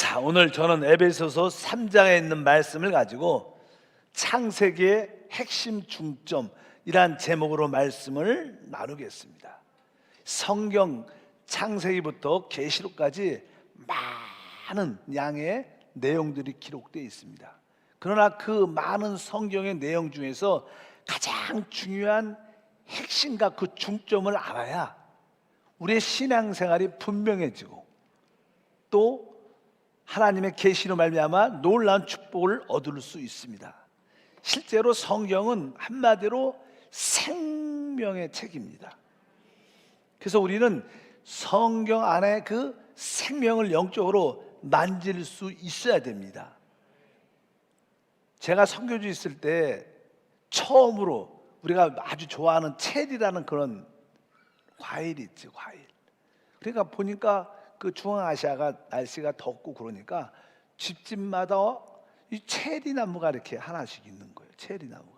자, 오늘 저는 에베소서 3장에 있는 말씀을 가지고 창세기의 핵심 중점이란 제목으로 말씀을 나누겠습니다. 성경 창세기부터 계시록까지 많은 양의 내용들이 기록되어 있습니다. 그러나 그 많은 성경의 내용 중에서 가장 중요한 핵심과 그 중점을 알아야 우리의 신앙생활이 분명해지고 또 하나님의 계시로 말미암아 놀라운 축복을 얻을 수 있습니다. 실제로 성경은 한마디로 생명의 책입니다. 그래서 우리는 성경 안에 그 생명을 영적으로 만질 수 있어야 됩니다. 제가 선교지 있을 때 처음으로 우리가 아주 좋아하는 체리라는 그런 과일이 있지, 과일. 그러니까 보니까 그 중앙아시아가 날씨가 덥고 그러니까 집집마다 이 체리 나무가 이렇게 하나씩 있는 거예요. 체리 나무가.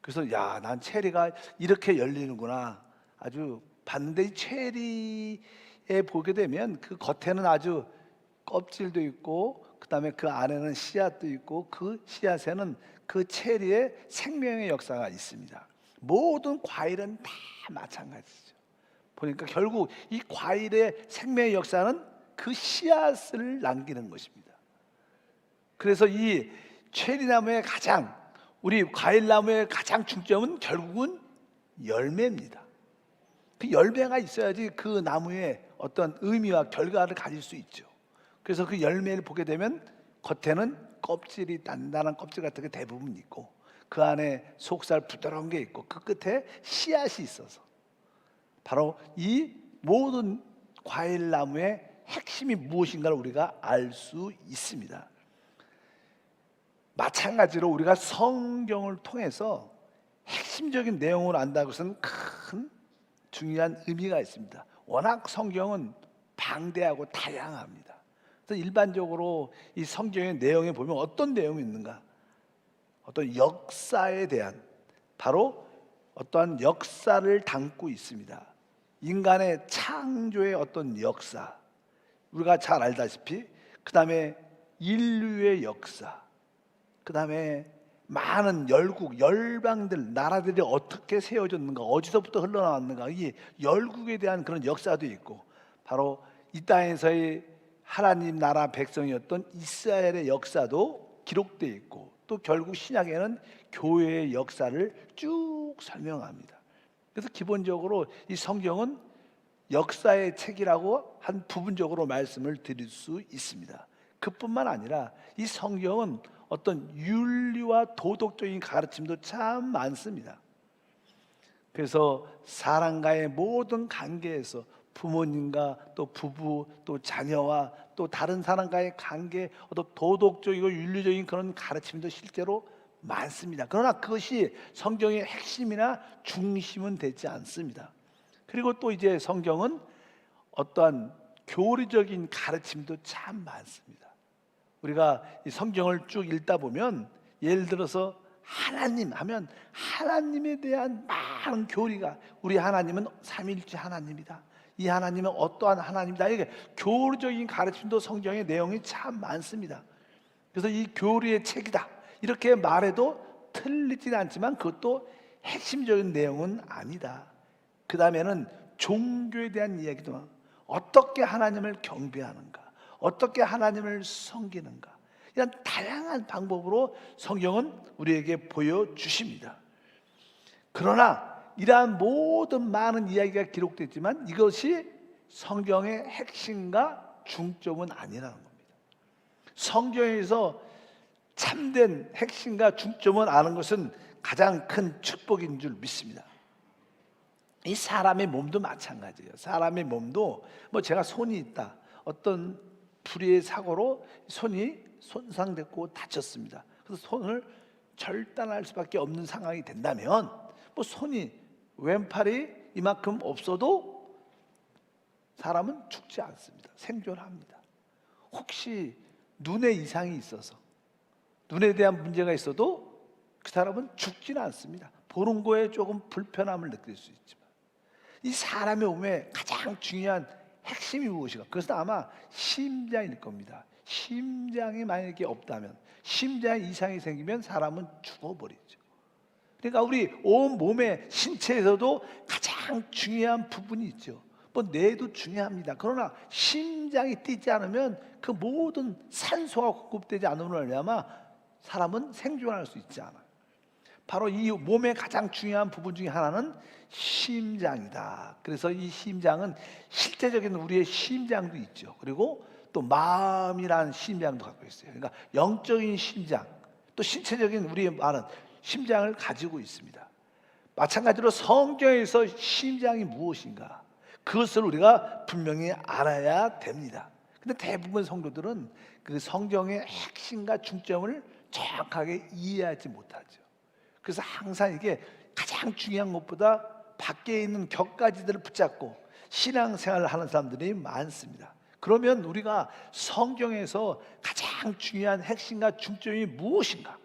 그래서 야, 난 체리가 이렇게 열리는구나. 아주 봤는데 이 체리에 보게 되면 그 겉에는 아주 껍질도 있고 그다음에 그 안에는 씨앗도 있고 그 씨앗에는 그 체리의 생명의 역사가 있습니다. 모든 과일은 다 마찬가지죠. 보니까 결국 이 과일의 생명의 역사는 그 씨앗을 남기는 것입니다. 그래서 이 체리나무의 가장, 우리 과일나무의 가장 중점은 결국은 열매입니다. 그 열매가 있어야지 그 나무에 어떤 의미와 결과를 가질 수 있죠. 그래서 그 열매를 보게 되면 겉에는 껍질이 단단한 껍질 같은 게 대부분 있고 그 안에 속살 부드러운 게 있고 그 끝에 씨앗이 있어서 바로 이 모든 과일나무의 핵심이 무엇인가를 우리가 알 수 있습니다. 마찬가지로 우리가 성경을 통해서 핵심적인 내용을 안다는 것은 큰 중요한 의미가 있습니다. 워낙 성경은 방대하고 다양합니다. 그래서 일반적으로 이 성경의 내용에 보면 어떤 내용이 있는가? 어떤 역사에 대한, 바로 어떠한 역사를 담고 있습니다. 인간의 창조의 어떤 역사, 우리가 잘 알다시피 그 다음에 인류의 역사, 그 다음에 많은 열국, 열방들, 나라들이 어떻게 세워졌는가, 어디서부터 흘러나왔는가, 이 열국에 대한 그런 역사도 있고 바로 이 땅에서의 하나님 나라 백성이었던 이스라엘의 역사도 기록되어 있고 또 결국 신약에는 교회의 역사를 쭉 설명합니다. 그래서 기본적으로 이 성경은 역사의 책이라고 한 부분적으로 말씀을 드릴 수 있습니다. 그뿐만 아니라 이 성경은 어떤 윤리와 도덕적인 가르침도 참 많습니다. 그래서 사람과의 모든 관계에서 부모님과 또 부부 또 자녀와 또 다른 사람과의 관계, 어떤 도덕적이고 윤리적인 그런 가르침도 실제로 많습니다. 그러나 그것이 성경의 핵심이나 중심은 되지 않습니다. 그리고 또 이제 성경은 어떠한 교리적인 가르침도 참 많습니다. 우리가 이 성경을 쭉 읽다 보면 예를 들어서 하나님 하면 하나님에 대한 많은 교리가, 우리 하나님은 삼위일체 하나님이다, 이 하나님은 어떠한 하나님이다, 이게 교리적인 가르침도 성경의 내용이 참 많습니다. 그래서 이 교리의 책이다 이렇게 말해도 틀리진 않지만 그것도 핵심적인 내용은 아니다. 그 다음에는 종교에 대한 이야기도, 어떻게 하나님을 경배하는가, 어떻게 하나님을 섬기는가, 이런 다양한 방법으로 성경은 우리에게 보여주십니다. 그러나 이러한 모든 많은 이야기가 기록됐지만 이것이 성경의 핵심과 중점은 아니라는 겁니다. 성경에서 참된 핵심과 중점을 아는 것은 가장 큰 축복인 줄 믿습니다. 이 사람의 몸도 마찬가지예요. 사람의 몸도 뭐 제가 손이 있다, 어떤 불의의 사고로 손이 손상됐고 다쳤습니다. 그래서 손을 절단할 수밖에 없는 상황이 된다면 뭐 손이 왼팔이 이만큼 없어도 사람은 죽지 않습니다. 생존합니다. 혹시 눈에 이상이 있어서 눈에 대한 문제가 있어도 그 사람은 죽지는 않습니다. 보는 거에 조금 불편함을 느낄 수 있지만 이 사람의 몸에 가장 중요한 핵심이 무엇인가? 그것은 아마 심장일 겁니다. 심장이 만약에 없다면, 심장에 이상이 생기면 사람은 죽어버리죠. 그러니까 우리 온 몸의 신체에서도 가장 중요한 부분이 있죠. 뭐 뇌도 중요합니다. 그러나 심장이 뛰지 않으면 그 모든 산소가 공급되지 않으면 말미암아 사람은 생존할 수 있지 않아요. 바로 이 몸의 가장 중요한 부분 중에 하나는 심장이다. 그래서 이 심장은 실제적인 우리의 심장도 있죠. 그리고 또 마음이라는 심장도 갖고 있어요. 그러니까 영적인 심장, 또 신체적인 우리의 말은 심장을 가지고 있습니다. 마찬가지로 성경에서 심장이 무엇인가? 그것을 우리가 분명히 알아야 됩니다. 근데 대부분 성도들은 그 성경의 핵심과 중점을 정확하게 이해하지 못하죠. 그래서 항상 이게 가장 중요한 것보다 밖에 있는 격가지들을 붙잡고 신앙생활을 하는 사람들이 많습니다. 그러면 우리가 성경에서 가장 중요한 핵심과 중점이 무엇인가?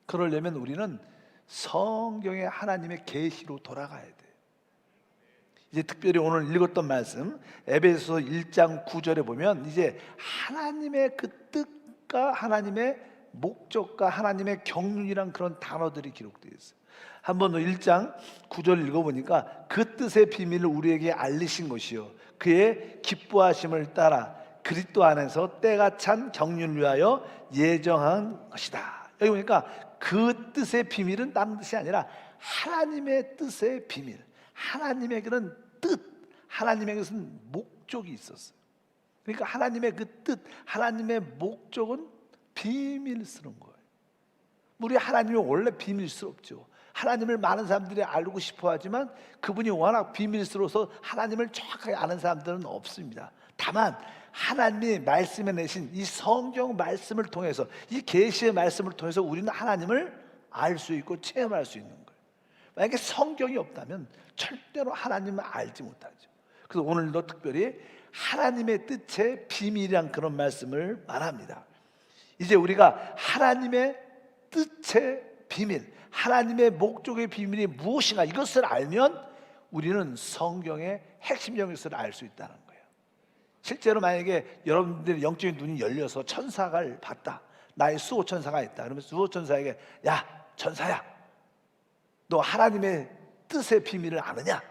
그러려면 우리는 성경의 하나님의 계시로 돌아가야 돼요. 이제 특별히 오늘 읽었던 말씀 에베소서 1장 9절에 보면 이제 하나님의 그 뜻과 하나님의 목적과 하나님의 경륜이란 그런 단어들이 기록되어 있어요. 한번 1장 9절 읽어보니까 그 뜻의 비밀을 우리에게 알리신 것이요 그의 기뻐하심을 따라 그리스도 안에서 때가 찬 경륜을 위하여 예정한 것이다. 여기 보니까 그 뜻의 비밀은 다른 뜻이 아니라 하나님의 뜻의 비밀, 하나님의 그런 뜻, 하나님의 것은 목적이 있었어요. 그러니까 하나님의 그 뜻, 하나님의 목적은 비밀스러운 거예요. 우리 하나님이 원래 비밀스럽죠. 하나님을 많은 사람들이 알고 싶어 하지만 그분이 워낙 비밀스러워서 하나님을 정확하게 아는 사람들은 없습니다. 다만 하나님이 말씀해 내신 이 성경 말씀을 통해서, 이 계시의 말씀을 통해서 우리는 하나님을 알 수 있고 체험할 수 있는 거예요. 만약에 성경이 없다면 절대로 하나님을 알지 못하죠. 그래서 오늘도 특별히 하나님의 뜻의 비밀이란 그런 말씀을 말합니다. 이제 우리가 하나님의 뜻의 비밀, 하나님의 목적의 비밀이 무엇인가 이것을 알면 우리는 성경의 핵심적인 것을 알 수 있다는 거예요. 실제로 만약에 여러분들의 영적인 눈이 열려서 천사를 봤다, 나의 수호천사가 있다. 그러면 수호천사에게 야 천사야, 너 하나님의 뜻의 비밀을 아느냐?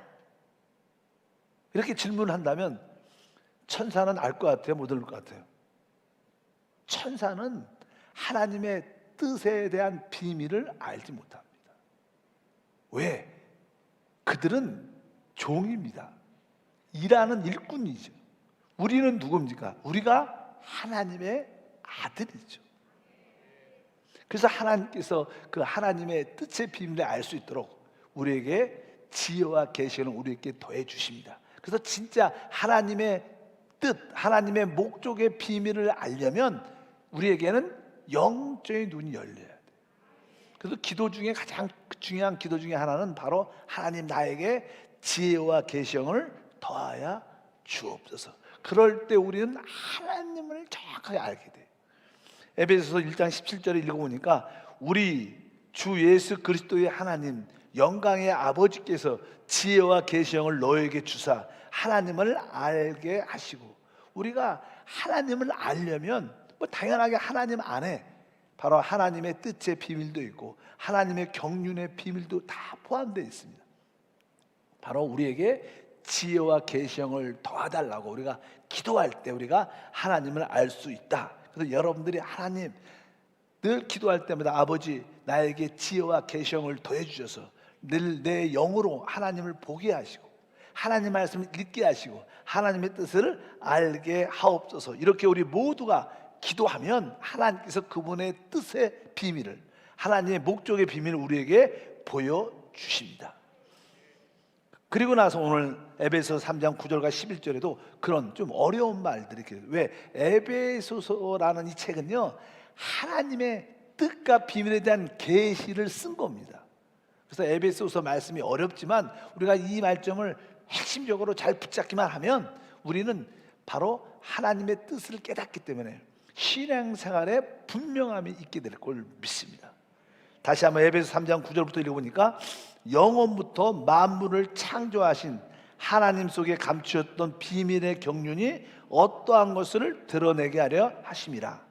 이렇게 질문을 한다면 천사는 알 것 같아요? 못 알 것 같아요? 천사는 하나님의 뜻에 대한 비밀을 알지 못합니다. 왜? 그들은 종입니다. 일하는 일꾼이죠. 우리는 누굽니까? 우리가 하나님의 아들이죠. 그래서 하나님께서 그 하나님의 뜻의 비밀을 알 수 있도록 우리에게 지혜와 계시를 우리에게 더해 주십니다. 그래서 진짜 하나님의 뜻, 하나님의 목적의 비밀을 알려면 우리에게는 영적인 눈이 열려야 돼요. 그래서 기도 중에 가장 중요한 기도 중에 하나는 바로 하나님 나에게 지혜와 계시를 더하여 주옵소서. 그럴 때 우리는 하나님을 정확하게 알게 돼요. 에베소서 1장 17절에 읽어보니까 우리 주 예수 그리스도의 하나님 영광의 아버지께서 지혜와 계시를 너에게 주사 하나님을 알게 하시고, 우리가 하나님을 알려면 뭐 당연하게 하나님 안에 바로 하나님의 뜻의 비밀도 있고 하나님의 경륜의 비밀도 다 포함되어 있습니다. 바로 우리에게 지혜와 계시를 더하달라고 우리가 기도할 때 우리가 하나님을 알 수 있다. 그래서 여러분들이 하나님 늘 기도할 때마다 아버지 나에게 지혜와 계시를 더해 주셔서 늘 내 영으로 하나님을 보게 하시고 하나님 말씀을 읽게 하시고 하나님의 뜻을 알게 하옵소서. 이렇게 우리 모두가 기도하면 하나님께서 그분의 뜻의 비밀을, 하나님의 목적의 비밀을 우리에게 보여주십니다. 그리고 나서 오늘 에베소서 3장 9절과 11절에도 그런 좀 어려운 말들이 있어요. 왜? 에베소서라는 이 책은요 하나님의 뜻과 비밀에 대한 계시를 쓴 겁니다. 그래서 에베소서 말씀이 어렵지만 우리가 이 말점을 핵심적으로 잘 붙잡기만 하면 우리는 바로 하나님의 뜻을 깨닫기 때문에 신앙생활에 분명함이 있게 될 걸 믿습니다. 다시 한번 에베소 3장 9절부터 읽어보니까 영원부터 만물을 창조하신 하나님 속에 감추었던 비밀의 경륜이 어떠한 것을 드러내게 하려 하심이라.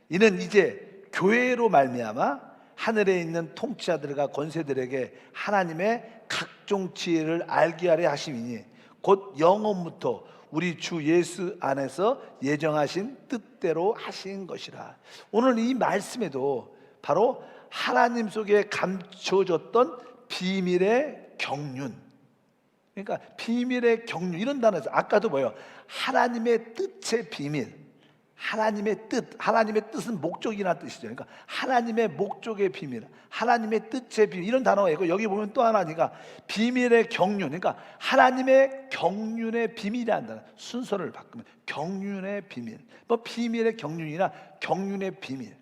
이는 이제 교회로 말미암아 하늘에 있는 통치자들과 권세들에게 하나님의 각종 지혜를 알게 하려 하심이니 곧 영원부터 우리 주 예수 안에서 예정하신 뜻대로 하신 것이라. 오늘 이 말씀에도 바로 하나님 속에 감춰졌던 비밀의 경륜, 그러니까 비밀의 경륜, 이런 단어에서 아까도 뭐예요? 하나님의 뜻의 비밀, 하나님의 뜻은 목적이라는 뜻이죠. 그러니까 하나님의 목적의 비밀, 하나님의 뜻의 비밀, 이런 단어가 있고, 여기 보면 또 하나니까 비밀의 경륜, 그러니까 하나님의 경륜의 비밀이라는 단어, 순서를 바꾸면 경륜의 비밀, 뭐 비밀의 경륜이나 경륜의 비밀.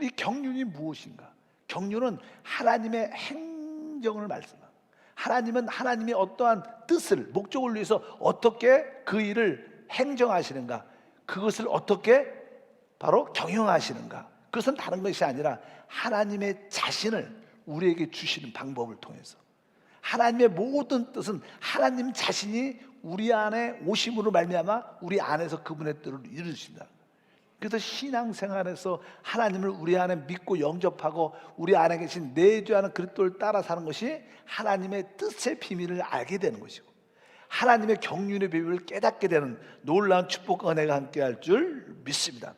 이 경륜이 무엇인가? 경륜은 하나님의 행정을 말씀합니다. 하나님은 하나님이 어떠한 뜻을, 목적을 위해서 어떻게 그 일을 행정하시는가, 그것을 어떻게 바로 경영하시는가. 그것은 다른 것이 아니라 하나님의 자신을 우리에게 주시는 방법을 통해서, 하나님의 모든 뜻은 하나님 자신이 우리 안에 오심으로 말미암아 우리 안에서 그분의 뜻을 이루신다. 그래서 신앙생활에서 하나님을 우리 안에 믿고 영접하고 우리 안에 계신 내주하는 그리스도를 따라 사는 것이 하나님의 뜻의 비밀을 알게 되는 것이고, 하나님의 경륜의 비밀을 깨닫게 되는 놀라운 축복과 은혜가 함께할 줄 믿습니다.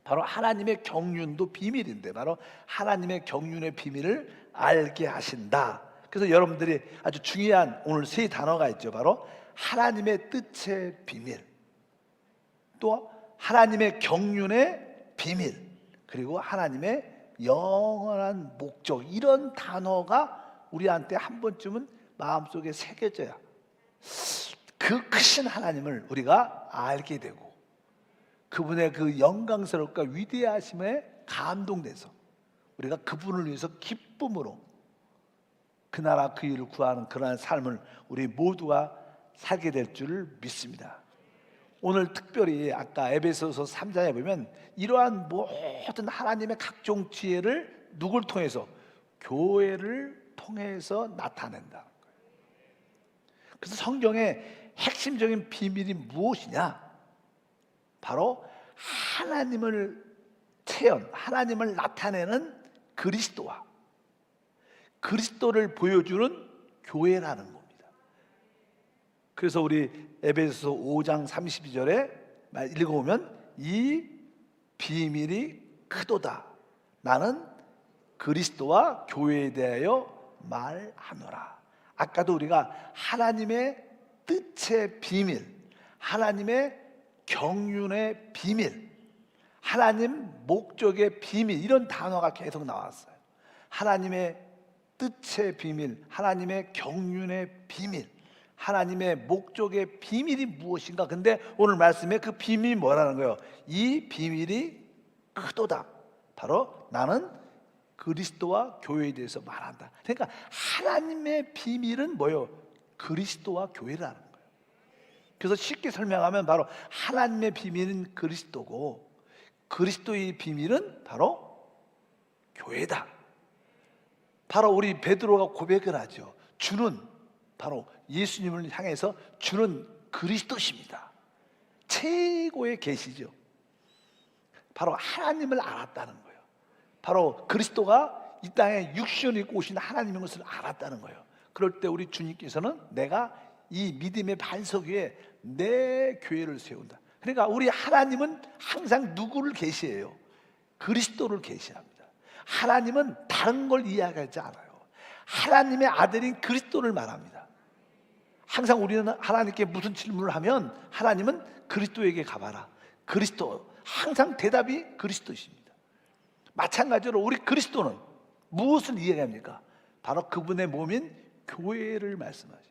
바로 하나님의 경륜도 비밀인데, 바로 하나님의 경륜의 비밀을 알게 하신다. 그래서 여러분들이 아주 중요한 오늘 세 단어가 있죠. 바로 하나님의 뜻의 비밀, 또 하나님의 경륜의 비밀, 그리고 하나님의 영원한 목적. 이런 단어가 우리한테 한 번쯤은 마음속에 새겨져야 그 크신 하나님을 우리가 알게 되고, 그분의 그 영광스럽고 위대하심에 감동돼서 우리가 그분을 위해서 기쁨으로 그 나라 그 일을 구하는 그러한 삶을 우리 모두가 살게 될 줄 믿습니다. 오늘 특별히 아까 에베소서 3장에 보면 이러한 모든 하나님의 각종 지혜를 누굴 통해서? 교회를 통해서 나타낸다. 그래서 성경의 핵심적인 비밀이 무엇이냐? 바로 하나님을 하나님을 나타내는 그리스도와 그리스도를 보여주는 교회라는 겁니다. 그래서 우리 에베소서 5장 32절에 읽어보면 이 비밀이 크도다. 나는 그리스도와 교회에 대하여 말하노라. 아까도 우리가 하나님의 뜻의 비밀, 하나님의 경륜의 비밀, 하나님 목적의 비밀, 이런 단어가 계속 나왔어요. 하나님의 뜻의 비밀, 하나님의 경륜의 비밀, 하나님의 목적의 비밀이 무엇인가? 근데 오늘 말씀에 그 비밀이 뭐라는 거예요? 이 비밀이 크도다. 바로 나는 그리스도와 교회에 대해서 말한다. 그러니까 하나님의 비밀은 뭐예요? 그리스도와 교회라는 거예요. 그래서 쉽게 설명하면 바로 하나님의 비밀은 그리스도고, 그리스도의 비밀은 바로 교회다. 바로 우리 베드로가 고백을 하죠. 주는 바로 예수님을 향해서 주는 그리스도십니다. 최고의 계시죠. 바로 하나님을 알았다는 거예요. 바로 그리스도가 이 땅에 육신을 입고 오신 하나님인 것을 알았다는 거예요. 그럴 때 우리 주님께서는 내가 이 믿음의 반석 위에 내 교회를 세운다. 그러니까 우리 하나님은 항상 누구를 계시해요? 그리스도를 계시합니다. 하나님은 다른 걸 이야기하지 않아요. 하나님의 아들인 그리스도를 말합니다. 항상 우리는 하나님께 무슨 질문을 하면 하나님은 그리스도에게 가봐라. 그리스도, 항상 대답이 그리스도십니다. 마찬가지로 우리 그리스도는 무엇을 이야기합니까? 바로 그분의 몸인 교회를 말씀하십니다.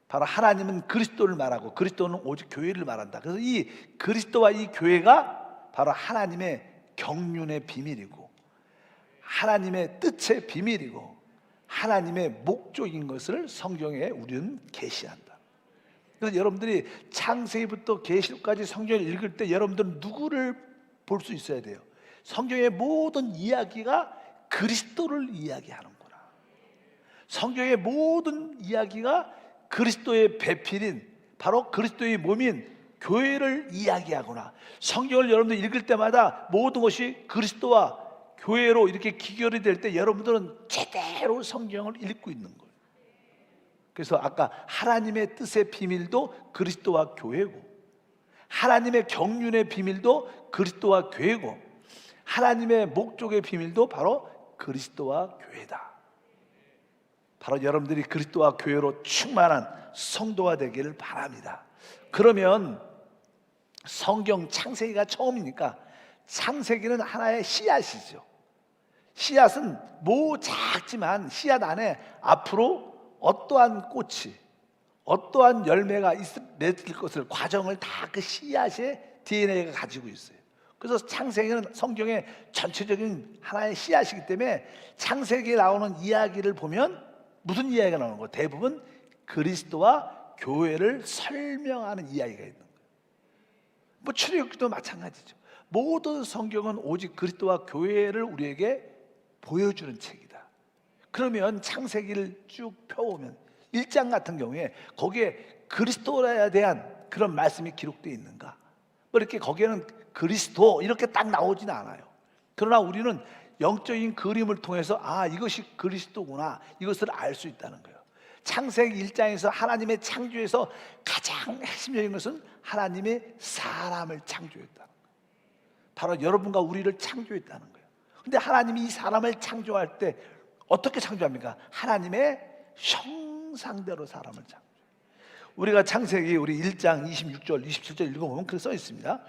바로 하나님은 그리스도를 말하고 그리스도는 오직 교회를 말한다. 그래서 이 그리스도와 이 교회가 바로 하나님의 경륜의 비밀이고 하나님의 뜻의 비밀이고 하나님의 목적인 것을 성경에 우리는 계시한다. 그래서 여러분들이 창세기부터 계시록까지 성경을 읽을 때 여러분들은 누구를 볼 수 있어야 돼요? 성경의 모든 이야기가 그리스도를 이야기하는구나. 성경의 모든 이야기가 그리스도의 배필인 바로 그리스도의 몸인 교회를 이야기하거나 성경을 여러분들 읽을 때마다 모든 것이 그리스도와 교회로 이렇게 기결이 될 때 여러분들은 제대로 성경을 읽고 있는 거예요. 그래서 아까 하나님의 뜻의 비밀도 그리스도와 교회고, 하나님의 경륜의 비밀도 그리스도와 교회고, 하나님의 목적의 비밀도 바로 그리스도와 교회다. 바로 여러분들이 그리스도와 교회로 충만한 성도가 되기를 바랍니다. 그러면 성경 창세기가 처음이니까 창세기는 하나의 씨앗이죠. 씨앗은 작지만 씨앗 안에 앞으로 어떠한 꽃이, 어떠한 열매가 맺을 것을 과정을 다 그 씨앗의 DNA가 가지고 있어요. 그래서 창세기는 성경의 전체적인 하나의 씨앗이기 때문에 창세기에 나오는 이야기를 보면 무슨 이야기가 나오는 거예요? 대부분 그리스도와 교회를 설명하는 이야기가 있는 거예요. 뭐 출애굽기도 마찬가지죠. 모든 성경은 오직 그리스도와 교회를 우리에게 보여주는 책이다. 그러면 창세기를 쭉 펴보면 1장 같은 경우에 거기에 그리스도에 대한 그런 말씀이 기록되어 있는가? 뭐 이렇게 거기에는 그리스도 이렇게 딱 나오지는 않아요. 그러나 우리는 영적인 그림을 통해서 이것이 그리스도구나, 이것을 알 수 있다는 거예요. 창세기 1장에서 하나님의 창조에서 가장 핵심적인 것은 하나님의 사람을 창조했다는 거예요. 바로 여러분과 우리를 창조했다는 거예요. 근데 하나님이 이 사람을 창조할 때 어떻게 창조합니까? 하나님의 형상대로 사람을 창조해요. 우리가 창세기 우리 1장 26절 27절 읽어보면 그렇게 써 있습니다.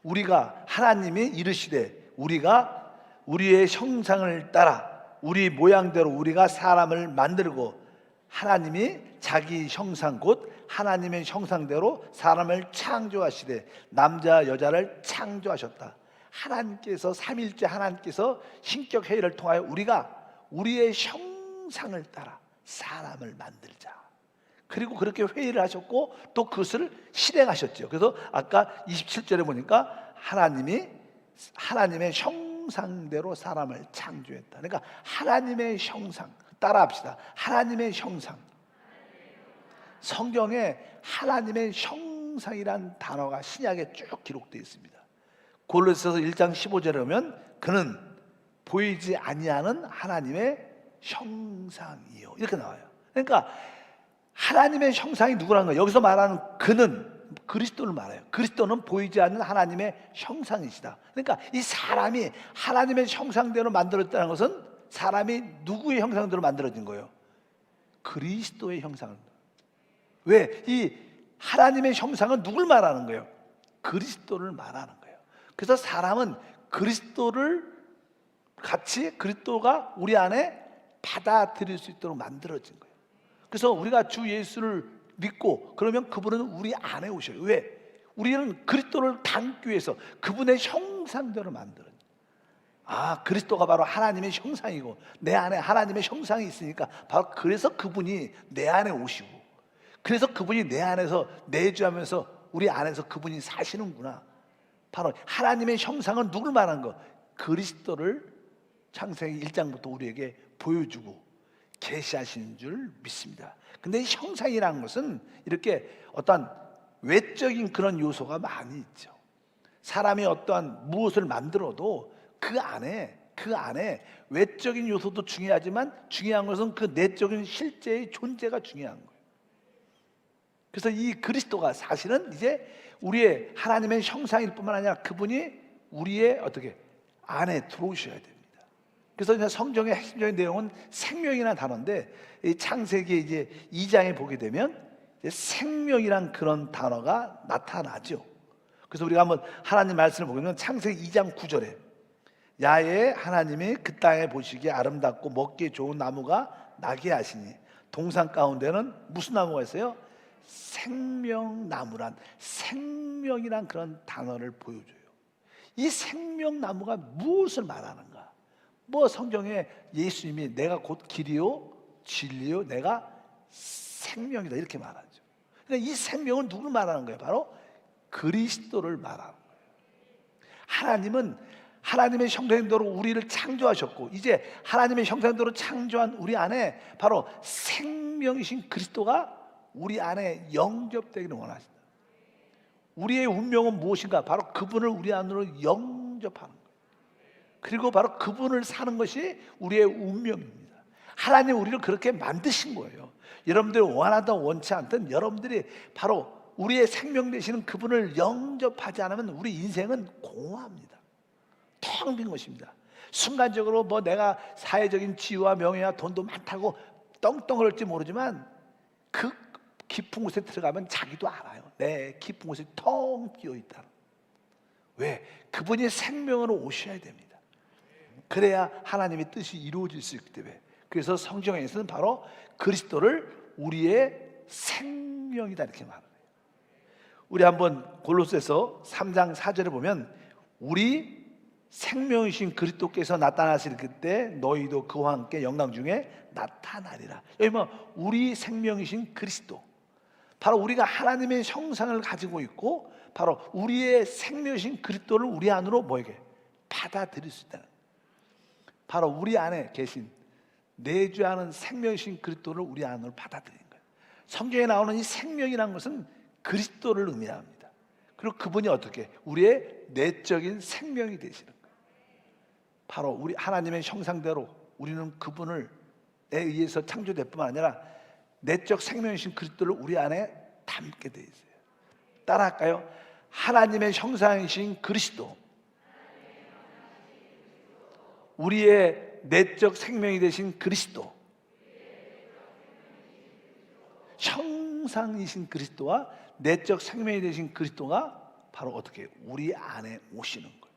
우리가 하나님이 이르시되 우리가 우리의 형상을 따라 우리 모양대로 우리가 사람을 만들고, 하나님이 자기 형상 곧 하나님의 형상대로 사람을 창조하시되 남자 여자를 창조하셨다. 하나님께서 삼일째 하나님께서 신격 회의를 통하여 우리가 우리의 형상을 따라 사람을 만들자. 그리고 그렇게 회의를 하셨고 또 그것을 실행하셨죠. 그래서 아까 27절에 보니까 하나님의 형상대로 사람을 창조했다. 그러니까 하나님의 형상, 따라합시다. 하나님의 형상. 성경에 하나님의 형상이란 단어가 신약에 쭉 기록되어 있습니다. 골로새서 1장 15절에 보면 그는 보이지 아니하는 하나님의 형상이요, 이렇게 나와요. 그러니까 하나님의 형상이 누구라는 거예요? 여기서 말하는 그는 그리스도를 말해요. 그리스도는 보이지 않는 하나님의 형상이시다. 그러니까 이 사람이 하나님의 형상대로 만들어졌다는 것은 사람이 누구의 형상대로 만들어진 거예요? 그리스도의 형상을. 왜? 이 하나님의 형상은 누굴 말하는 거예요? 그리스도를 말하는 거예요. 그래서 사람은 그리스도를 같이 그리스도가 우리 안에 받아들일 수 있도록 만들어진 거예요. 그래서 우리가 주 예수를 믿고 그러면 그분은 우리 안에 오셔요. 왜? 우리는 그리스도를 닮기 위해서 그분의 형상대로 만들어요. 그리스도가 바로 하나님의 형상이고 내 안에 하나님의 형상이 있으니까 바로 그래서 그분이 내 안에 오시고, 그래서 그분이 내 안에서 내주하면서 우리 안에서 그분이 사시는구나. 바로 하나님의 형상은 누굴 말하는 거? 그리스도를 창세기 1장부터 우리에게 보여주고 계시하시는 줄 믿습니다. 근데 이 형상이라는 것은 이렇게 어떠한 외적인 그런 요소가 많이 있죠. 사람이 어떠한 무엇을 만들어도 그 안에 외적인 요소도 중요하지만 중요한 것은 그 내적인 실제의 존재가 중요한 거예요. 그래서 이 그리스도가 사실은 이제 우리의 하나님의 형상일 뿐만 아니라 그분이 우리의 어떻게 안에 들어오셔야 됩니다. 그래서 이제 성경의 핵심적인 내용은 생명이라는 단어인데, 이 창세기 이제 2장에 보게 되면 이제 생명이란 그런 단어가 나타나죠. 그래서 우리가 한번 하나님 말씀을 보면 창세기 2장 9절에 야외에 하나님이 그 땅에 보시기에 아름답고 먹기에 좋은 나무가 나게 하시니 동산 가운데는 무슨 나무가 있어요? 생명나무란, 생명이란 그런 단어를 보여줘요. 이 생명나무가 무엇을 말하는가? 뭐 성경에 예수님이 내가 곧 길이요 진리요 내가 생명이다 이렇게 말하죠. 그러니까 이 생명은 누구를 말하는 거예요? 바로 그리스도를 말하는 거예요. 하나님은 하나님의 형상대로 우리를 창조하셨고 이제 하나님의 형상대로 창조한 우리 안에 바로 생명이신 그리스도가 우리 안에 영접되기를 원하신다. 우리의 운명은 무엇인가? 바로 그분을 우리 안으로 영접하는 거예요. 그리고 바로 그분을 사는 것이 우리의 운명입니다. 하나님 우리를 그렇게 만드신 거예요. 여러분들이 원하든 원치 않든 여러분들이 바로 우리의 생명 되시는 그분을 영접하지 않으면 우리 인생은 공허합니다. 텅 빈 것입니다. 순간적으로 뭐 내가 사회적인 지위와 명예와 돈도 많다고 떵떵거릴지 모르지만 그 깊은 곳에 들어가면 자기도 알아요. 내 깊은 곳에 텅 비어 있다. 왜? 그분이 생명으로 오셔야 됩니다. 그래야 하나님의 뜻이 이루어질 수 있기 때문에. 그래서 성경에서는 바로 그리스도를 우리의 생명이다 이렇게 말합니다. 우리 한번 골로새서 3장 4절에 보면 우리 생명이신 그리스도께서 나타나실 그때 너희도 그와 함께 영광 중에 나타나리라. 여기 뭐 우리 생명이신 그리스도, 바로 우리가 하나님의 형상을 가지고 있고 바로 우리의 생명이신 그리스도를 우리 안으로 뭐에게 받아들일 수 있다는, 바로 우리 안에 계신 내주하는 생명이신 그리스도를 우리 안으로 받아들이는 거예요. 성경에 나오는 이 생명이라는 것은 그리스도를 의미합니다. 그리고 그분이 어떻게 우리의 내적인 생명이 되시는 거예요. 바로 우리 하나님의 형상대로 우리는 그분을 에 의해서 창조될 뿐만 아니라 내적 생명이신 그리스도를 우리 안에 담게 되어 있어요. 따라할까요? 하나님의 형상이신 그리스도, 우리의 내적 생명이 되신 그리스도, 형상이신 그리스도와 내적 생명이 되신 그리스도가 바로 어떻게 우리 안에 오시는 거예요.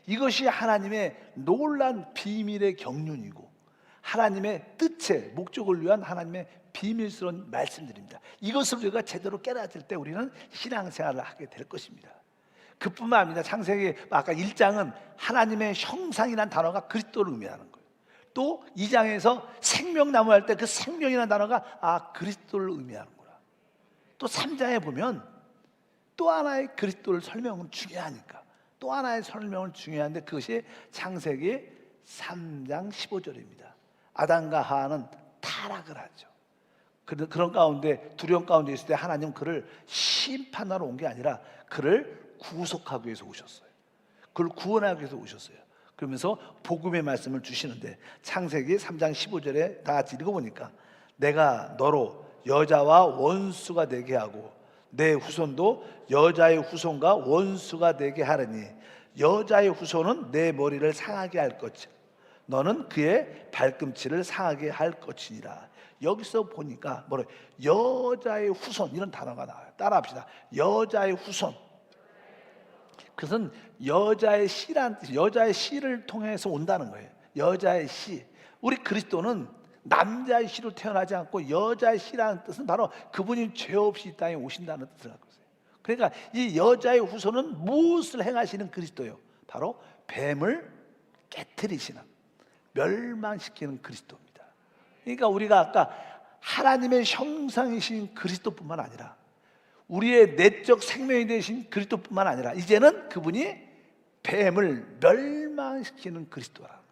이것이 하나님의 놀란 비밀의 경륜이고 하나님의 뜻의 목적을 위한 하나님의 비밀스러운 말씀들입니다. 이것을 우리가 제대로 깨달을 때 우리는 신앙생활을 하게 될 것입니다. 그뿐만 아니라 창세기 아까 1장은 하나님의 형상이라는 단어가 그리스도를 의미하는 거예요. 또 2장에서 생명나무 할 때 그 생명이라는 단어가 그리스도를 의미하는구나. 또 3장에 보면 또 하나의 그리스도를 설명은 중요하니까 또 하나의 설명은 중요한데 그것이 창세기 3장 15절입니다. 아담과 하와는 타락을 하죠. 그런 가운데 두려움 가운데 있을 때 하나님 그를 심판하러 온 게 아니라 그를 구속하기 위해서 오셨어요. 그를 구원하기 위해서 오셨어요. 그러면서 복음의 말씀을 주시는데 창세기 3장 15절에 다 같이 읽어보니까 내가 너로 여자와 원수가 되게 하고 내 후손도 여자의 후손과 원수가 되게 하리니 여자의 후손은 내 머리를 상하게 할 것이라 너는 그의 발꿈치를 상하게 할 것이니라. 여기서 보니까 뭐래? 여자의 후손 이런 단어가 나와요. 따라합시다. 여자의 후손. 그것은 여자의 씨란 뜻, 여자의 씨를 통해서 온다는 거예요. 여자의 씨. 우리 그리스도는 남자의 씨로 태어나지 않고 여자의 씨라는 뜻은 바로 그분이 죄 없이 이 땅에 오신다는 뜻을 갖고 있어요. 그러니까 이 여자의 후손은 무엇을 행하시는 그리스도예요? 바로 뱀을 깨트리시는, 멸망시키는 그리스도입니다. 그러니까 우리가 아까 하나님의 형상이신 그리스도뿐만 아니라 우리의 내적 생명이 되신 그리스도뿐만 아니라 이제는 그분이 뱀을 멸망시키는 그리스도라는 거예요.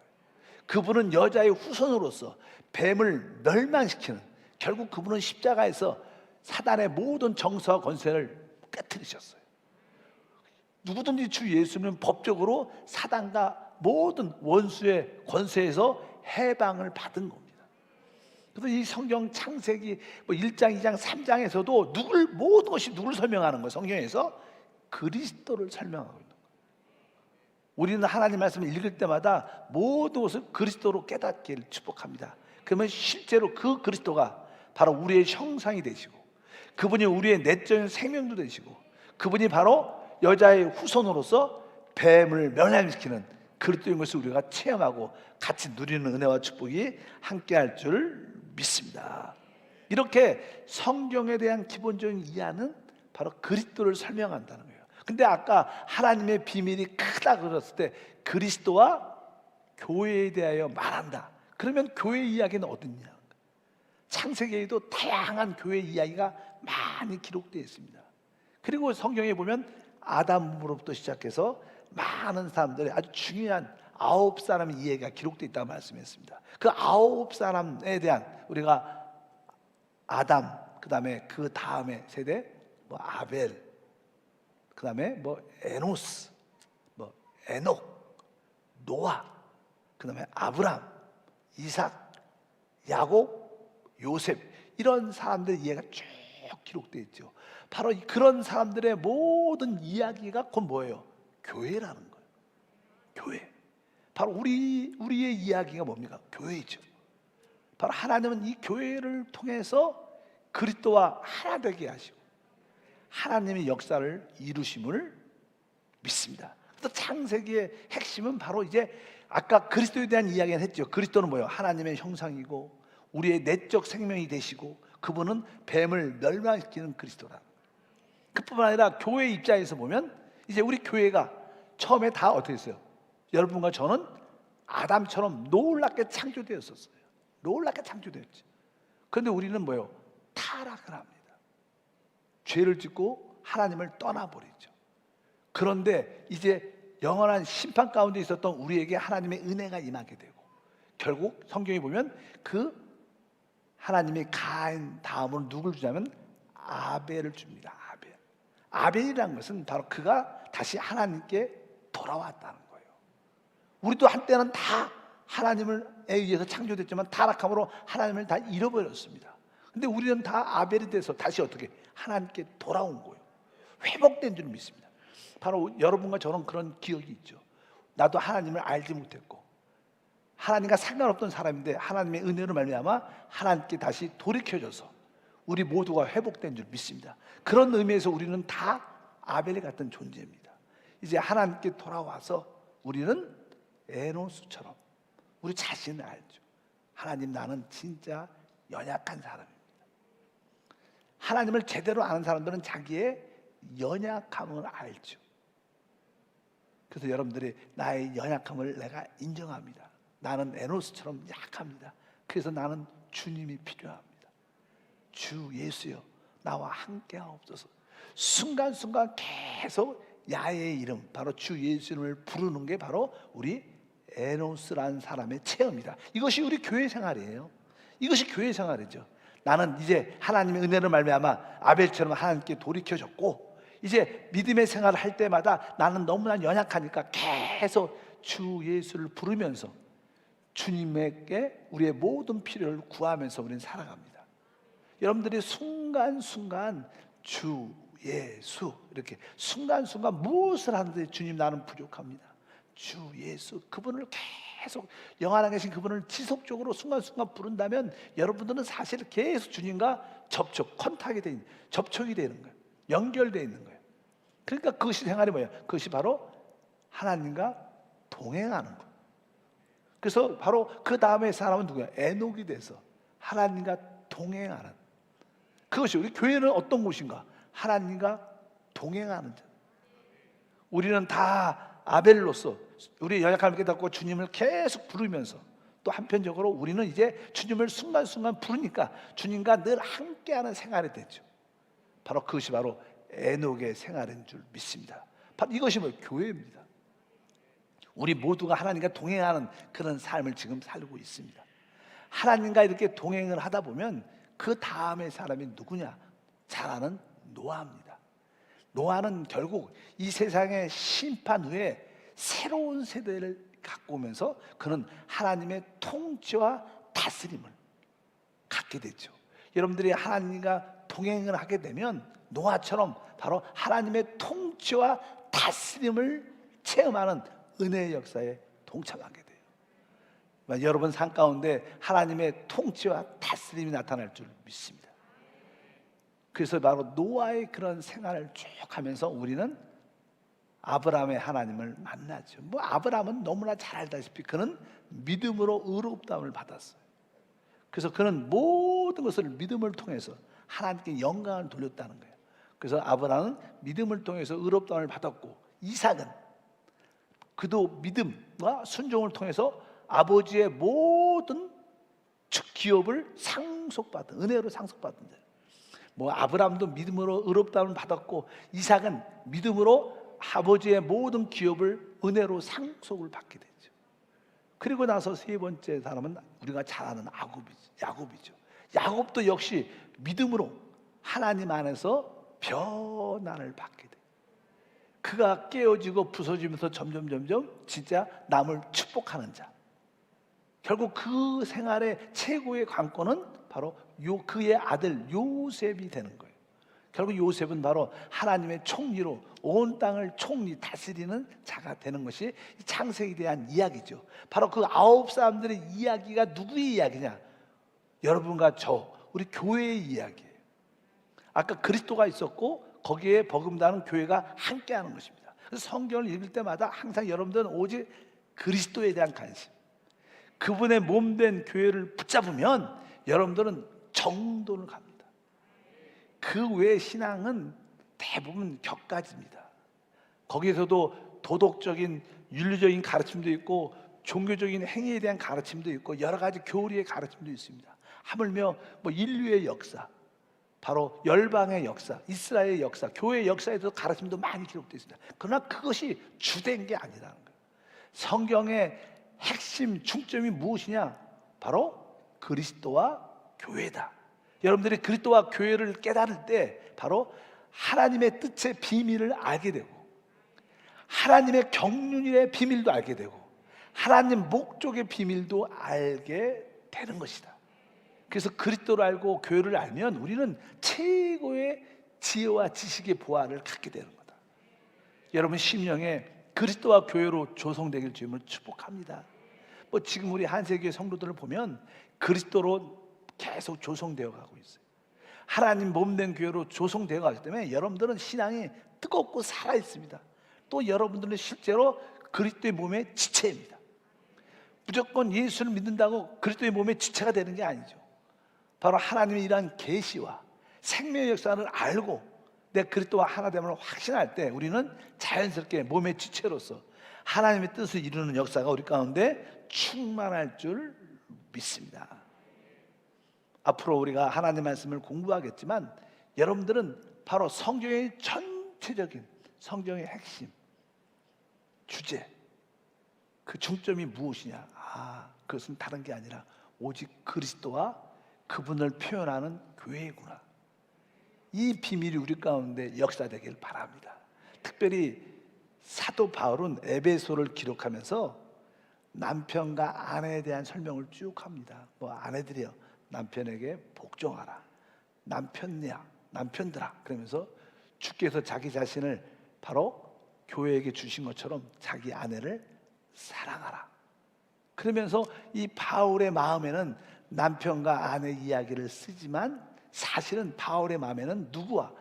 그분은 여자의 후손으로서 뱀을 멸망시키는, 결국 그분은 십자가에서 사단의 모든 정서와 권세를 깨뜨리셨어요. 누구든지 주 예수는 법적으로 사단과 모든 원수의 권세에서 해방을 받은 겁니다. 그래서 이 성경 창세기 1장, 2장, 3장에서도 모든 것이 누굴 설명하는 거예요? 성경에서 그리스도를 설명하고 있는 거예요. 우리는 하나님 말씀을 읽을 때마다 모든 것을 그리스도로 깨닫기를 축복합니다. 그러면 실제로 그 그리스도가 바로 우리의 형상이 되시고 그분이 우리의 내적인 생명도 되시고 그분이 바로 여자의 후손으로서 뱀을 멸망시키는 그리스도인 것을 우리가 체험하고 같이 누리는 은혜와 축복이 함께할 줄 믿습니다. 이렇게 성경에 대한 기본적인 이해는 바로 그리스도를 설명한다는 거예요. 근데 아까 하나님의 비밀이 크다 그랬을 때 그리스도와 교회에 대하여 말한다. 그러면 교회 이야기는 어딨냐? 창세기에도 다양한 교회 이야기가 많이 기록되어 있습니다. 그리고 성경에 보면 아담으로부터 시작해서 많은 사람들의 아주 중요한 9사람의 이야기가 기록되어 있다고 말씀했습니다. 그 9사람에 대한 우리가 아담, 그다음에 그 다음에 세대 뭐 아벨, 그다음에 뭐 에노스, 뭐 에녹, 노아, 그다음에 아브람, 이삭, 야곱, 요셉, 이런 사람들의 이야기가 쭉 기록되어 있죠. 바로 그런 사람들의 모든 이야기가 곧 뭐예요? 교회라는 거예요. 교회. 바로 우리의 이야기가 뭡니까? 교회이죠. 바로 하나님은 이 교회를 통해서 그리스도와 하나 되게 하시고 하나님의 역사를 이루심을 믿습니다. 그래서 창세기의 핵심은 바로 이제 아까 그리스도에 대한 이야기는 했죠. 그리스도는 뭐예요? 하나님의 형상이고 우리의 내적 생명이 되시고 그분은 뱀을 멸망시키는 그리스도라. 그뿐만 아니라 교회 입장에서 보면 이제 우리 교회가 처음에 다 어떻게 했어요? 여러분과 저는 아담처럼 놀랍게 창조되었었어요. 놀랍게 창조되었죠. 그런데 우리는 뭐예요? 타락을 합니다. 죄를 짓고 하나님을 떠나버리죠. 그런데 이제 영원한 심판 가운데 있었던 우리에게 하나님의 은혜가 임하게 되고 결국 성경에 보면 그 하나님의 가인 다음으로 누굴 주냐면 아벨을 줍니다. 아벨이라는 것은 바로 그가 다시 하나님께 돌아왔다는 거예요. 우리도 한때는 다 하나님에 의해서 창조됐지만 타락함으로 하나님을 다 잃어버렸습니다. 근데 우리는 다 아벨이 돼서 다시 어떻게 하나님께 돌아온 거예요. 회복된 줄 믿습니다. 바로 여러분과 저는 그런 기억이 있죠. 나도 하나님을 알지 못했고 하나님과 상관없던 사람인데 하나님의 은혜로 말미암아 하나님께 다시 돌이켜져서 우리 모두가 회복된 줄 믿습니다. 그런 의미에서 우리는 다 아벨 같은 존재입니다. 이제 하나님께 돌아와서 우리는 에노스처럼 우리 자신을 알죠. 하나님, 나는 진짜 연약한 사람입니다. 하나님을 제대로 아는 사람들은 자기의 연약함을 알죠. 그래서 여러분들이 나의 연약함을 내가 인정합니다. 나는 에노스처럼 약합니다. 그래서 나는 주님이 필요합니다. 주 예수여, 나와 함께 하옵소서. 순간순간 계속 야의 이름, 바로 주 예수님을 부르는 게 바로 우리 에노스라는 사람의 체험이다. 이것이 우리 교회 생활이에요. 이것이 교회 생활이죠. 나는 이제 하나님의 은혜를 말미암아 아벨처럼 하나님께 돌이켜졌고 이제 믿음의 생활을 할 때마다 나는 너무나 연약하니까 계속 주 예수를 부르면서 주님에게 우리의 모든 필요를 구하면서 우리는 살아갑니다. 여러분들이 순간순간 주 예수 이렇게 순간순간 무엇을 하는데 주님 나는 부족합니다. 주 예수, 그분을 계속 영원하게 계신 그분을 지속적으로 순간순간 부른다면 여러분들은 사실 계속 주님과 접촉이 되는 거예요. 연결되어 있는 거예요. 그러니까 그것이 생활이 뭐예요? 그것이 바로 하나님과 동행하는 거예요. 그래서 바로 그 다음에 사람은 누구야? 에녹이 돼서 하나님과 동행하는, 그것이 우리 교회는 어떤 곳인가? 하나님과 동행하는 자. 우리는 다 아벨로서 우리 연약함을 깨닫고 주님을 계속 부르면서 또 한편적으로 우리는 이제 주님을 순간순간 부르니까 주님과 늘 함께하는 생활이 되죠. 바로 그것이 바로 에녹의 생활인 줄 믿습니다. 바로 이것이 뭐예요? 교회입니다. 우리 모두가 하나님과 동행하는 그런 삶을 지금 살고 있습니다. 하나님과 이렇게 동행을 하다 보면 그 다음에 사람이 누구냐? 잘 아는 노아입니다. 노아는 결국 이 세상의 심판 후에 새로운 세대를 갖고 오면서 그는 하나님의 통치와 다스림을 갖게 됐죠. 여러분들이 하나님과 동행을 하게 되면 노아처럼 바로 하나님의 통치와 다스림을 체험하는 은혜의 역사에 동참하게 돼요. 여러분 삶 가운데 하나님의 통치와 다스림이 나타날 줄 믿습니다. 그래서 바로 노아의 그런 생활을 쭉 하면서 우리는 아브라함의 하나님을 만나죠. 아브라함은 너무나 잘 알다시피 그는 믿음으로 의롭다함을 받았어요. 그래서 그는 모든 것을 믿음을 통해서 하나님께 영광을 돌렸다는 거예요. 그래서 아브라함은 믿음을 통해서 의롭다함을 받았고, 이삭은 그도 믿음과 순종을 통해서 아버지의 모든 기업을 상속받은, 은혜로 상속받은 자예요. 아브라함도 믿음으로 의롭다함을 받았고, 이삭은 믿음으로 아버지의 모든 기업을 은혜로 상속을 받게 되죠. 그리고 나서 세 번째 사람은 우리가 잘 아는 야곱이죠. 야곱도 역시 믿음으로 하나님 안에서 변화를 받게 돼. 그가 깨어지고 부서지면서 점점 진짜 남을 축복하는 자. 결국 그 생활의 최고의 관건은 바로 그의 아들 요셉이 되는 거예요. 결국 요셉은 바로 하나님의 총리로 온 땅을 총리 다스리는 자가 되는 것이 창세기에 대한 이야기죠. 바로 그 9사람들의 이야기가 누구의 이야기냐? 여러분과 저, 우리 교회의 이야기예요. 아까 그리스도가 있었고 거기에 버금다는 교회가 함께하는 것입니다. 그래서 성경을 읽을 때마다 항상 여러분들은 오직 그리스도에 대한 관심, 그분의 몸된 교회를 붙잡으면 여러분들은 정도를 갑니다. 그 외의 신앙은 대부분 격가지입니다. 거기에서도 도덕적인 윤리적인 가르침도 있고 종교적인 행위에 대한 가르침도 있고 여러 가지 교리의 가르침도 있습니다. 하물며 인류의 역사, 바로 열방의 역사, 이스라엘의 역사, 교회의 역사에도 가르침도 많이 기록되어 있습니다. 그러나 그것이 주된 게 아니라는 거예요. 성경의 핵심 중점이 무엇이냐? 바로 그리스도와 교회다. 여러분들이 그리스도와 교회를 깨달을 때 바로 하나님의 뜻의 비밀을 알게 되고, 하나님의 경륜의 비밀도 알게 되고, 하나님 목적의 비밀도 알게 되는 것이다. 그래서 그리스도를 알고 교회를 알면 우리는 최고의 지혜와 지식의 보화를 갖게 되는 거다. 여러분 심령에 그리스도와 교회로 조성되길 주님을 축복합니다. 지금 우리 한세교회 성도들을 보면 그리스도로 계속 조성되어 가고 있어요. 하나님 몸된 교회로 조성되어 가기 때문에 여러분들은 신앙이 뜨겁고 살아 있습니다. 또 여러분들은 실제로 그리스도의 몸의 지체입니다. 무조건 예수를 믿는다고 그리스도의 몸의 지체가 되는 게 아니죠. 바로 하나님의 이러한 계시와 생명의 역사를 알고 내 그리스도와 하나됨을 확신할 때 우리는 자연스럽게 몸의 지체로서 하나님의 뜻을 이루는 역사가 우리 가운데 충만할 줄 믿습니다. 앞으로 우리가 하나님 말씀을 공부하겠지만 여러분들은 바로 성경의 전체적인 성경의 핵심 주제, 그 중점이 무엇이냐? 그것은 다른 게 아니라 오직 그리스도와 그분을 표현하는 교회구나. 이 비밀이 우리 가운데 역사되길 바랍니다. 특별히 사도 바울은 에베소를 기록하면서 남편과 아내에 대한 설명을 쭉 합니다. 아내들이여 남편에게 복종하라. 남편들아. 그러면서 주께서 자기 자신을 바로 교회에게 주신 것처럼 자기 아내를 사랑하라. 그러면서 이 바울의 마음에는 남편과 아내 이야기를 쓰지만 사실은 바울의 마음에는 누구와?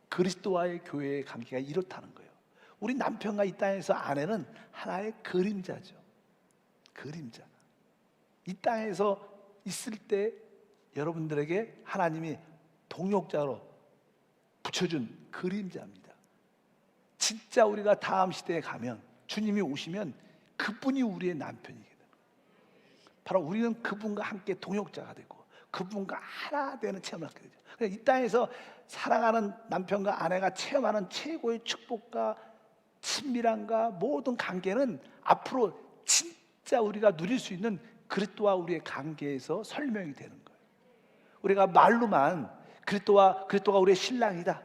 그리스도와의 교회의 관계가 이렇다는 거예요. 우리 남편과 이 땅에서 아내는 하나의 그림자죠. 그림자. 이 땅에서 있을 때 여러분들에게 하나님이 동역자로 붙여준 그림자입니다. 진짜 우리가 다음 시대에 가면 주님이 오시면 그분이 우리의 남편이게 됩니다. 바로 우리는 그분과 함께 동역자가 되고 그분과 하나 되는 체험을 하게 되죠. 이 땅에서 사랑하는 남편과 아내가 체험하는 최고의 축복과 친밀함과 모든 관계는 앞으로 진짜 우리가 누릴 수 있는 그리스도와 우리의 관계에서 설명이 되는 거예요. 우리가 말로만 그리스도가 우리의 신랑이다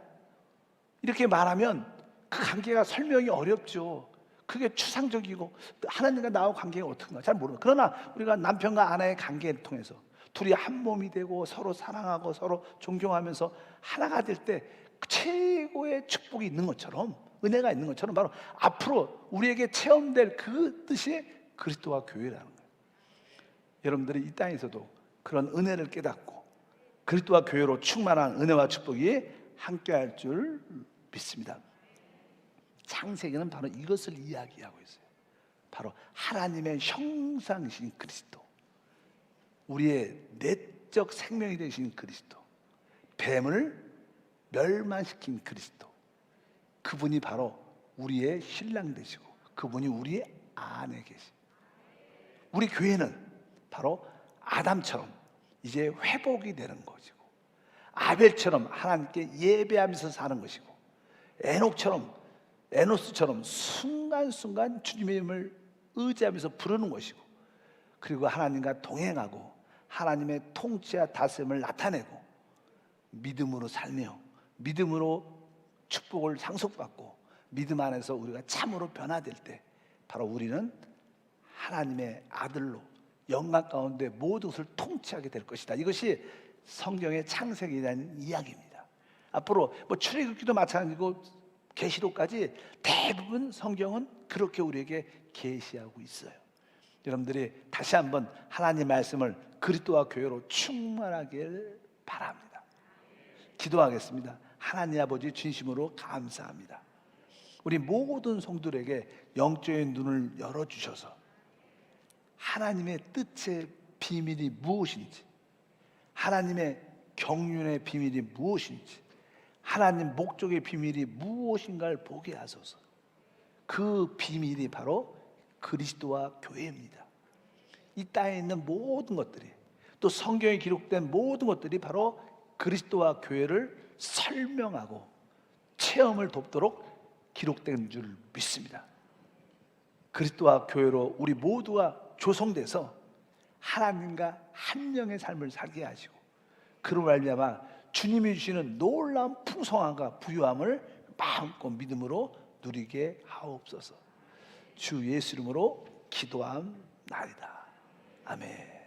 이렇게 말하면 그 관계가 설명이 어렵죠. 그게 추상적이고 하나님과 나와 관계가 어떤가 잘 모르는. 그러나 우리가 남편과 아내의 관계를 통해서 둘이 한 몸이 되고 서로 사랑하고 서로 존경하면서 하나가 될 때 최고의 축복이 있는 것처럼, 은혜가 있는 것처럼 바로 앞으로 우리에게 체험될 그 뜻이 그리스도와 교회라는 거예요. 여러분들이 이 땅에서도 그런 은혜를 깨닫고 그리스도와 교회로 충만한 은혜와 축복이 함께할 줄 믿습니다. 창세기는 바로 이것을 이야기하고 있어요. 바로 하나님의 형상이신 그리스도, 우리의 내적 생명이 되신 그리스도, 뱀을 멸망시킨 그리스도, 그분이 바로 우리의 신랑 되시고 그분이 우리의 아내 계시. 우리 교회는 바로 아담처럼 이제 회복이 되는 것이고, 아벨처럼 하나님께 예배하면서 사는 것이고, 에노스처럼 순간순간 주님의 이름을 의지하면서 부르는 것이고, 그리고 하나님과 동행하고 하나님의 통치와 다스림을 나타내고 믿음으로 살며 믿음으로 축복을 상속받고 믿음 안에서 우리가 참으로 변화될 때 바로 우리는 하나님의 아들로 영광 가운데 모든 것을 통치하게 될 것이다. 이것이 성경의 창세기에 대한 이야기입니다. 앞으로 뭐 출애굽기도 마찬가지고 계시록까지 대부분 성경은 그렇게 우리에게 계시하고 있어요. 여러분들이 다시 한번 하나님 말씀을 그리스도와 교회로 충만하길 바랍니다. 기도하겠습니다. 하나님 아버지 진심으로 감사합니다. 우리 모든 성도들에게 영적인 눈을 열어주셔서 하나님의 뜻의 비밀이 무엇인지, 하나님의 경륜의 비밀이 무엇인지, 하나님 목적의 비밀이 무엇인가를 보게 하소서. 그 비밀이 바로 그리스도와 교회입니다. 이 땅에 있는 모든 것들이, 또 성경에 기록된 모든 것들이 바로 그리스도와 교회를 설명하고 체험을 돕도록 기록된 줄 믿습니다. 그리스도와 교회로 우리 모두가 조성돼서 하나님과 한 영의 삶을 살게 하시고, 그로 말미암아 주님이 주시는 놀라운 풍성함과 부유함을 마음껏 믿음으로 누리게 하옵소서. 주 예수 이름으로 기도함나이다. 아멘.